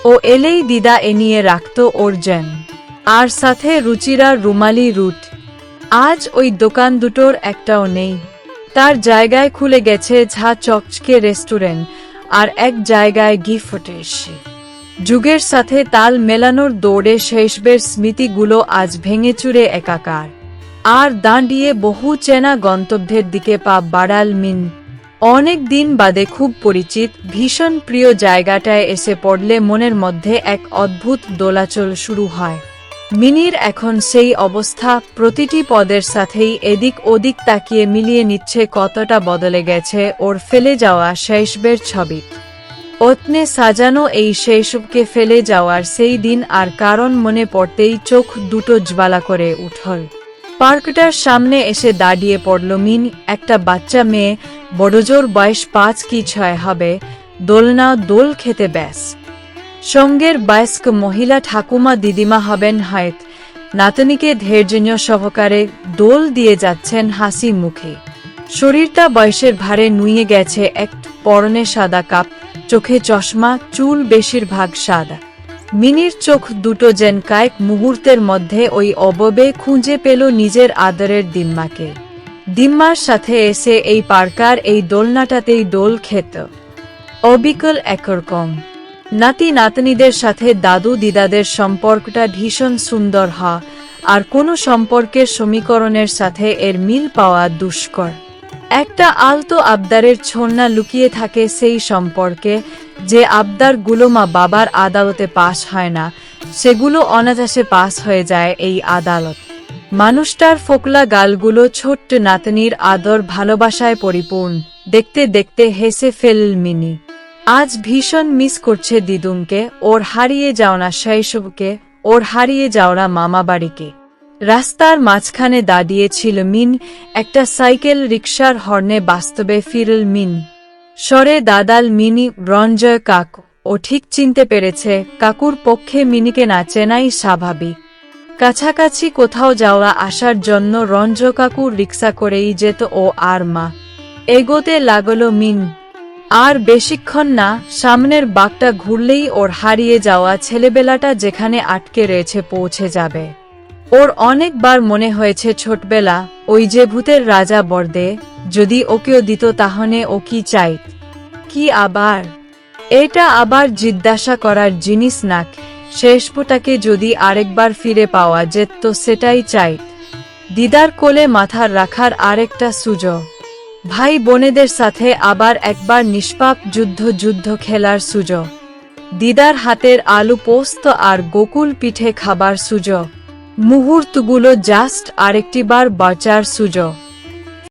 ও এলেই দিদা এনিয়ে রাখত ওর জ্যাম আর সাথে রুচিরা রুমালি রুট। আজ ওই দোকান দুটোর একটাও নেই। তার জায়গায় খুলে গেছে ঝা চকচকে রেস্টুরেন্ট, আর এক জায়গায় গিফটের যুগের সাথে তাল মেলানোর দৌড়ে শেষবের স্মৃতিগুলো আজ ভেঙে চুরে একাকার। আর দাঁড়িয়ে বহু চেনা গন্তব্যের দিকে পা বাড়াল মিন। অনেক দিন বাদে খুব পরিচিত, ভীষণ প্রিয় জায়গাটায় এসে পড়লে মনের মধ্যে এক অদ্ভুত দোলাচল শুরু হয়। মিনির এখন সেই অবস্থা, প্রতিটি পদের সাথেই এদিক ওদিক তাকিয়ে মিলিয়ে নিচ্ছে কতটা বদলে গেছে ওর ফেলে যাওয়া শেষবের ছবি। অত্নে সাজানো এই শৈশবকে ফেলে যাওয়ার সেই দিন আর কারণ মনে পড়তেই চোখ দুটো জ্বালা করে উঠল। পার্কটার সামনে এসে দাঁড়িয়ে পড়ল মিন। একটা বাচ্চা মেয়ে, বড়জোর বয়স 5 কি 6 হবে, দোলনা দোল খেতে ব্যাস। সঙ্গের বয়স্ক মহিলা ঠাকুমা দিদিমা হবেন হয়ত, নাতনিকে ধৈর্য সহকারে দোল দিয়ে যাচ্ছেন হাসি মুখে। শরীরটা বয়সের ভারে নুয়ে গেছে, এক পরনে সাদা কাপ, চোখে চশমা, চুল বেশিরভাগ সাদা। মিনির চোখ দুটো যেন কয়েক মুহূর্তের মধ্যে ওই অববে খুঁজে পেল নিজের আদরের দিম্মাকে। দিম্মার সাথে এসে এই পার্কার এই দোলনাটাতেই দোল খেত। অবিকল একরকম। নাতি নাতনিদের সাথে দাদু দিদাদের সম্পর্কটা ভীষণ সুন্দর হয়, আর কোনো সম্পর্কের সমীকরণের সাথে এর মিল পাওয়া দুষ্কর। একটা আলতো আবদারের ছোঁয়া লুকিয়ে থাকে সেই সম্পর্কে, যে আবদারগুলো মা বাবার আদালতে পাশ হয় না, সেগুলো অনায়াসে পাস হয়ে যায় এই আদালত। মানুষটার ফোকলা গালগুলো ছোট্ট নাতনির আদর ভালোবাসায় পরিপূর্ণ। দেখতে দেখতে হেসে ফেলল মিনি। আজ ভীষণ মিস করছে দিদুনকে, ওর হারিয়ে যাওয়া শৈশবকে, ওর হারিয়ে যাওয়া মামা বাড়িকে। রাস্তার মাঝখানে দাঁড়িয়েছিল মিন, একটা সাইকেল রিকশার হর্নে বাস্তবে ফিরল মিন। সরে দাদাল মিনি রঞ্জয় কাকু। ও ঠিক চিনতে পেরেছে কাকুর পক্ষে মিনিকে না চেনাই স্বাভাবিক। কাছাকাছি কোথাও যাওয়া আসার জন্য রঞ্জয় কাকুর রিকশা করেই যেত ও আর মা। এগোতে লাগলো মিন। আর বেশিক্ষণ না, সামনের বাঁকটা ঘুরলেই ওর হারিয়ে যাওয়া ছেলেবেলাটা যেখানে আটকে রয়েছে পৌঁছে যাবে। ওর অনেকবার মনে হয়েছে ছোটবেলা, ওই যে ভূতের রাজা বর্দে, যদি ওকেও দিত তাহলে ও কি চাইত। কি আবার? এটা আবার জিজ্ঞাসা করার জিনিস না, শেষটাকে যদি আরেকবার ফিরে পাওয়া যেত তো সেটাই চাইত। দিদার কোলে মাথা রাখার আরেকটা সুযোগ, ভাই বোনেদের সাথে আবার একবার নিষ্পাপ যুদ্ধ খেলার সুযোগ, দিদার হাতের আলু পোস্ত আর গোকুল পিঠে খাবার সুযোগ, মুহূর্তগুলো জাস্ট আরেকটিবার বাঁচার সুযোগ।